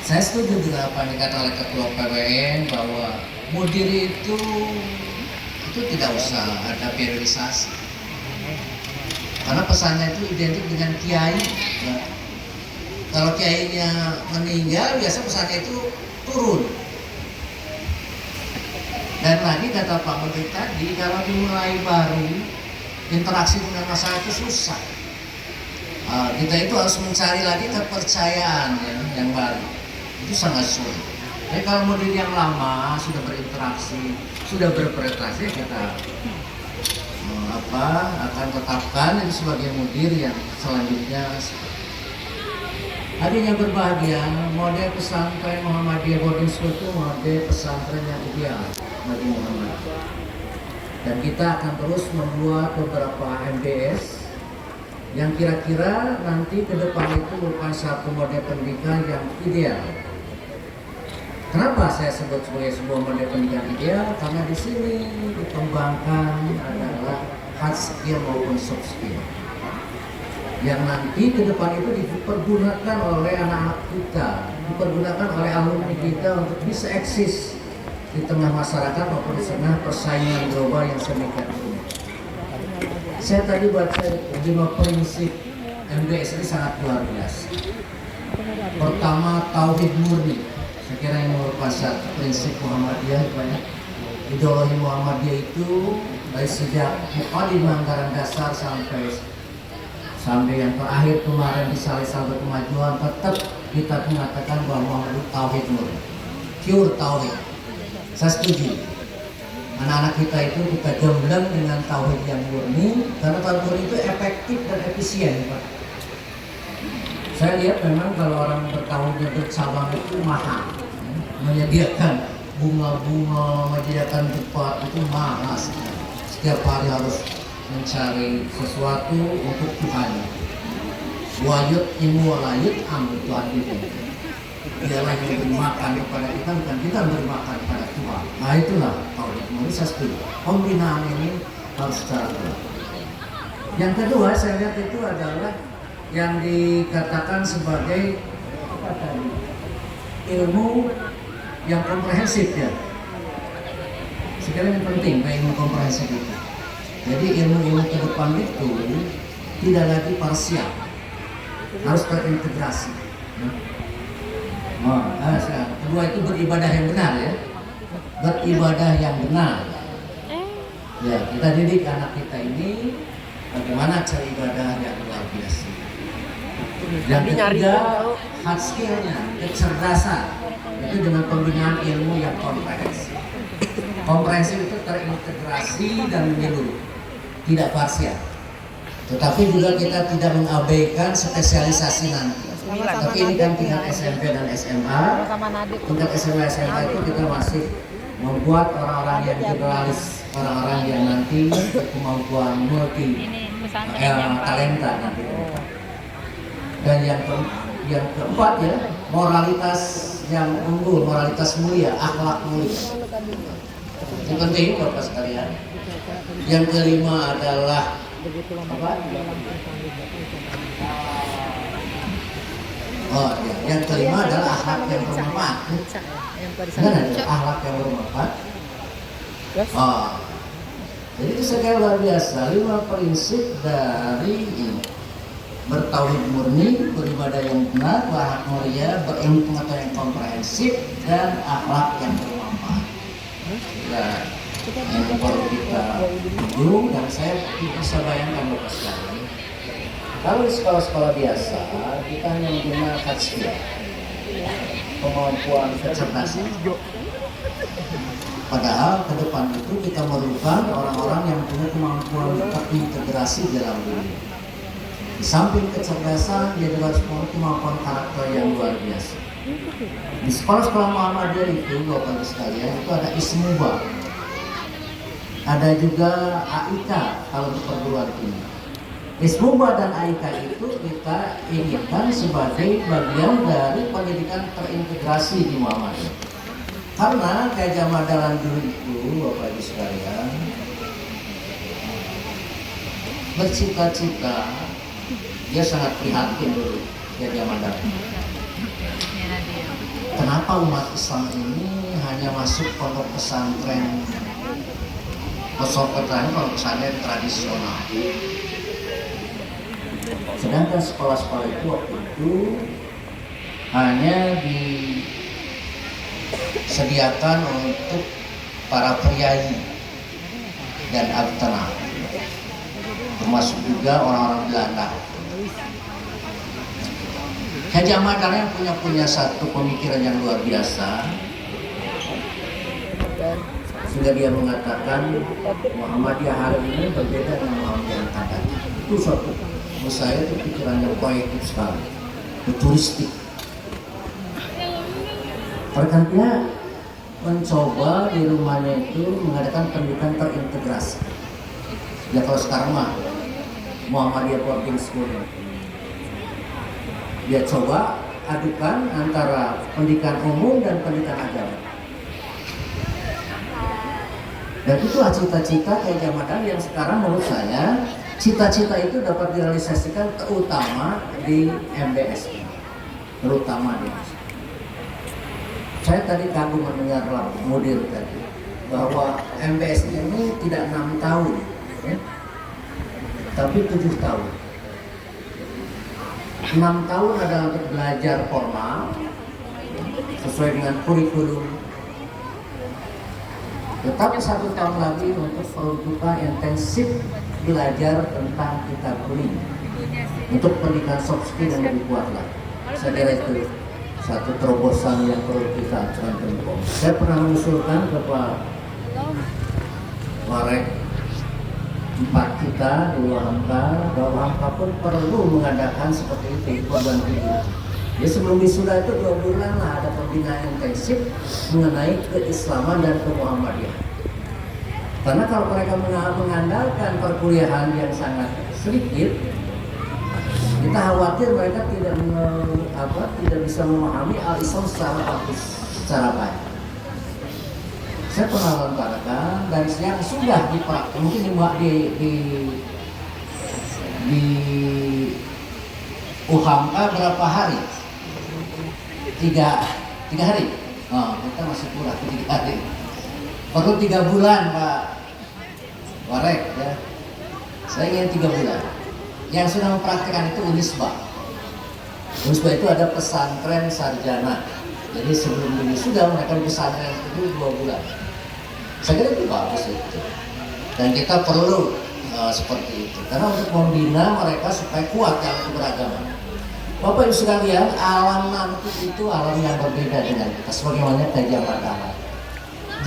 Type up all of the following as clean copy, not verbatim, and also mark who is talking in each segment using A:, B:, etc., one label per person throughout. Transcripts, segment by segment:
A: Saya setuju dengan apa yang dikatakan oleh Ketua PWN bahwa mudir itu tidak usah ada periodisasi. Karena pesannya itu identik dengan kiai. Ya. Kalau kiainya meninggal, biasa pesannya itu turun. Dan lagi kata Pak Menteri tadi, kalau dimulai baru, interaksi dengan masyarakat itu susah. Kita itu harus mencari lagi kepercayaan ya, yang baru. Itu sangat sulit. Tapi kalau mudir yang lama sudah berinteraksi, sudah berprestasi, kita akan tetapkan itu sebagai mudir yang selanjutnya. Adanya berbahagia, model pesantren Muhammadiyah Boarding School itu model pesantren yang ideal bagi Muhammad. Dan kita akan terus membuat beberapa MDS yang kira-kira nanti ke depan itu merupakan satu model pendidikan yang ideal. Kenapa saya sebut sebagai sebuah model pendidikan ideal? Karena di sini dikembangkan adalah hard skill maupun soft skill yang nanti ke depan itu dipergunakan oleh anak-anak kita, dipergunakan oleh alumni kita untuk bisa eksis di tengah masyarakat maupun di tengah persaingan global yang semikian rumit. Saya tadi baca 5 prinsip MBS ini sangat luar biasa. Pertama, tauhid murni. Saya kira yang merupakan satu prinsip Muhammadiyah. Banyak ideologi Muhammadiyah itu dari sejak mukadimah anggaran dasar sampai yang terakhir kemarin di Salih-Salih Kemajuan, tetap kita mengatakan bahwa tauhid murni, pure tauhid. Saya setuju. Anak-anak kita itu kita gembleng dengan tauhid yang murni, karena tauhid murni itu efektif dan efisien, Pak. Saya lihat memang kalau orang bertauhid bercabang itu mahal, menyediakan bunga-bunga, menyediakan tempat itu mahal sekali. Setiap hari harus mencari sesuatu untuk Tuhan. Wayut imu walayut am Tuhan itu. Dialah yang memberi makan kepada kita, bukan kita memberi makan kepada Tuhan. Nah itulah tauhid murni. Saya setuju. Pembinaan ini harus secara berat. Yang kedua saya lihat itu adalah yang dikatakan sebagai apa tadi? Ilmu yang komprehensif ya. Sekali ini penting ilmu komprehensif itu. Jadi ilmu-ilmu ke depan itu tidak lagi parsial, harus terintegrasi. Kedua itu beribadah yang benar ya, beribadah yang benar. Ya, kita didik anak kita ini bagaimana cara ibadah yang luar biasa. Yang ketiga, hard skill-nya, kecerdasan, itu dengan pembinaan ilmu yang komprehensif. Komprehensif itu terintegrasi dan menyeluruh, tidak parsial. Tetapi juga kita tidak mengabaikan spesialisasi nanti. Tapi ini kan tingkat SMP dan SMA. Tingkat SMA SMA itu kita masih membuat orang-orang yang generalis, orang-orang yang nanti berkemampuan multi talenta nanti. Dan yang keempat ya, moralitas yang unggul, moralitas mulia, akhlak mulia. Itu penting Bapak sekalian. Yang kelima adalah apa? Oh ya, yang kelima adalah akhlak yang bermanfaat. Akhlak yang bermanfaat. Jadi itu saya kira luar biasa. 5 prinsip dari bertauhid murni, beribadah yang benar, berakhlak mulia, berilmu pengetahuan yang komprehensif, dan akhlak yang bermanfaat. Yang perlu kita ujung, dan saya bisa bayangkan Bapak sekalian, kalau di sekolah-sekolah biasa kita hanya menggunakan skill, kemampuan kecerdasan. Padahal ke depan itu kita memerlukan orang-orang yang punya kemampuan terintegrasi dalam dunia. Di samping kecerdasan, dia juga harus punya kemampuan karakter yang luar biasa. Di sekolah-sekolah Muhammadiyah itu, Bapak sekalian, itu ada ismuba, ada juga AIK kalau untuk perguruan tinggi. Ismuba dan AIK itu kita inginkan sebagai bagian dari pendidikan terintegrasi di Muhammadiyah. Karena kayak zaman dalam dulu itu, Bapak Ibu sekalian, bercita-cita, dia sangat prihatin dulu kayak zaman dahulu. Kenapa umat Islam ini hanya masuk pondok pesantren, pondok pesantren tradisional, sedangkan sekolah-sekolah itu waktu itu hanya disediakan untuk para priai dan abtenah, termasuk juga orang-orang Belanda. Haji Ahmad Dahlan yang punya satu pemikiran yang luar biasa, sehingga dia mengatakan Muhammadiyah hari ini berbeda dengan Muhammadiyah yang akan datang. Itu suatu, menurut saya itu pikiran yang proaktif sekali, futuristik. Rekan dia mencoba di rumahnya itu mengadakan pendidikan terintegrasi. Ya kalau sekarang mah Muhammadiyah boarding school, dia coba adukan antara pendidikan umum dan pendidikan agama. Dan itulah cita-cita Kiai Ahmad Dahlan yang sekarang menurut saya cita-cita itu dapat direalisasikan terutama di MBS, terutama di saya tadi kagum mendengar mudir tadi bahwa MBS ini tidak 6 tahun, ya, tapi 7 tahun. 6 tahun adalah untuk belajar formal sesuai dengan kurikulum. Tetapi 1 tahun lagi untuk peruntukan intensif belajar tentang kitab kuning untuk pendidikan soft skill yang lebih kuat lagi. Saya kira itu satu terobosan yang perlu kita contohkan. Saya pernah mengusulkan ke Pak Warek 4 kita di Hamka, bahwa Hamka pun perlu mengadakan seperti itu korban hidup. Ya sebelum wisuda itu 2 bulan lah ada pembinaan intensif mengenai keislaman dan kemuhammadiyah. Karena kalau mereka mengandalkan perkuliahan yang sangat sedikit, kita khawatir mereka tidak bisa memahami al-Islam secara bagus, secara baik. Saya pernah lontarkan dan yang sudah dipraktek, mungkin di UHAMKA berapa hari? 3 hari. Oh, kita masih kurang 3 hari. Perlu 3 bulan Pak Warek ya. Saya ingin 3 bulan. Yang sudah mempraktikkan itu Unisba. Unisba itu ada pesantren sarjana. Jadi sebelum ini sudah mereka di pesantren itu 2 bulan. Saya kira itu bagus itu. Dan kita perlu seperti itu. Karena untuk membina mereka supaya kuat dalam beragama. Bapak Ibu sekalian, alam nanti itu alam yang berbeda dengan kita. Sebagaimana Kiai Ahmad Dahlan.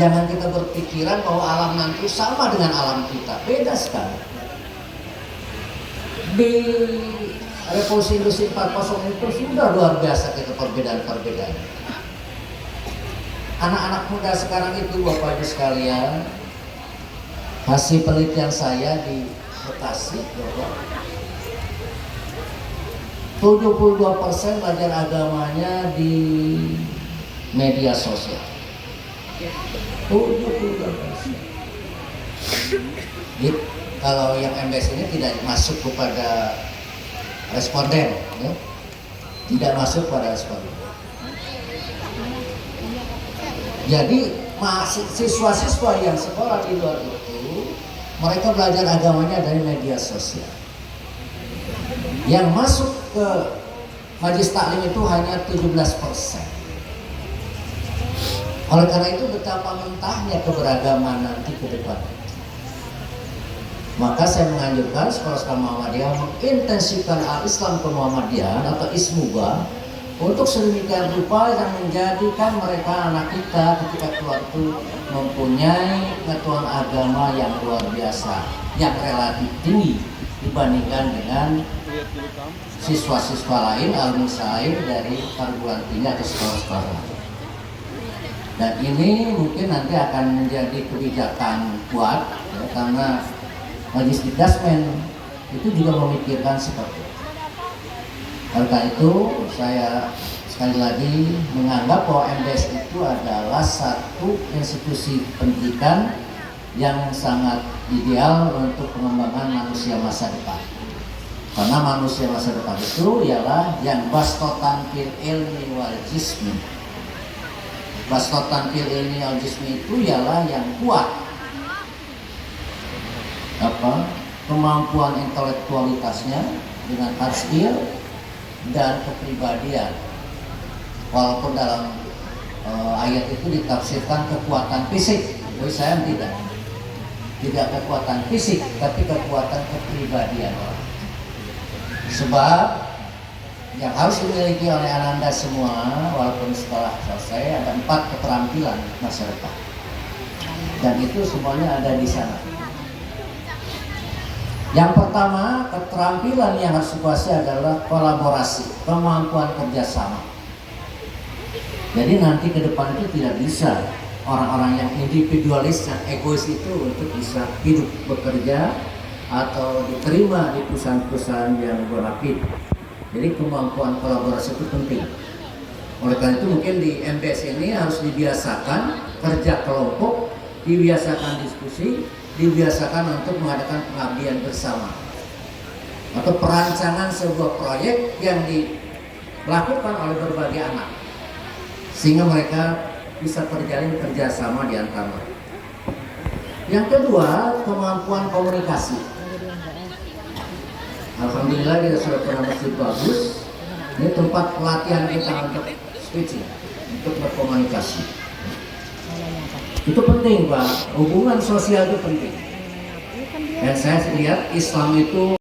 A: Jangan kita berpikiran bahwa alam nanti sama dengan alam kita. Beda sekali. Di Revolusi Industri 4.0 itu sudah luar biasa kita perbedaan-perbedaan. Anak-anak muda sekarang itu Bapak Ibu sekalian, hasil penelitian saya di Bekasi, 72% belajar agamanya di media sosial. 72%. Kalau yang MBS ini tidak masuk kepada responden, ya? Tidak masuk pada responden. Jadi siswa-siswa yang sekolah di luar itu, mereka belajar agamanya dari media sosial. Yang masuk ke Majelis Taklim itu hanya 17%. Oleh karena itu betapa mentahnya keberagaman nanti ke depan. Maka saya menganjurkan sekolah-sekolah Muhammadiyah mengintensifkan al-Islam kemuhammadiyahan atau ismuba untuk sedemikian rupa yang menjadikan mereka anak kita ketika keluar itu mempunyai pengetahuan agama yang luar biasa, yang relatif tinggi dibandingkan dengan siswa-siswa lain, alumni lain dari perguruan tinggi atau sekolah-sekolah lain. Dan ini mungkin nanti akan menjadi kebijakan kuat ya, karena Majelis Dikdasmen itu juga memikirkan seperti itu. Karena itu saya sekali lagi menganggap bahwa MBS itu adalah satu institusi pendidikan yang sangat ideal untuk pengembangan manusia masa depan. Karena manusia masa depan itu ialah yang bastotan fil ilmi wal jismi. Bastotan fil ilmi wal jismi itu ialah yang kuat kemampuan intelektualitasnya dengan hard skill dan kepribadian. Walaupun dalam ayat itu ditafsirkan kekuatan fisik, bagi saya tidak kekuatan fisik, tapi kekuatan kepribadian orang. Sebab yang harus dimiliki oleh Ananda semua, walaupun setelah selesai, ada 4 keterampilan masa depan, dan itu semuanya ada di sana. Yang pertama, keterampilan yang harus dikuasai adalah kolaborasi, kemampuan kerjasama. Jadi nanti ke depan itu tidak bisa orang-orang yang individualis dan egois itu untuk bisa hidup bekerja atau diterima di perusahaan-perusahaan yang berlapis. Jadi kemampuan kolaborasi itu penting. Oleh karena itu mungkin di MBS ini harus dibiasakan kerja kelompok, dibiasakan diskusi, dibiasakan untuk mengadakan pengabdian bersama atau perancangan sebuah proyek yang dilakukan oleh berbagai anak, sehingga mereka bisa terjalin kerjasama di antara. Yang kedua, kemampuan komunikasi. Alhamdulillah kita sudah pernah masjid bagus. Ini tempat pelatihan kita untuk speaking, untuk berkomunikasi. Itu penting, Pak. Hubungan sosial itu penting. Dan saya lihat Islam itu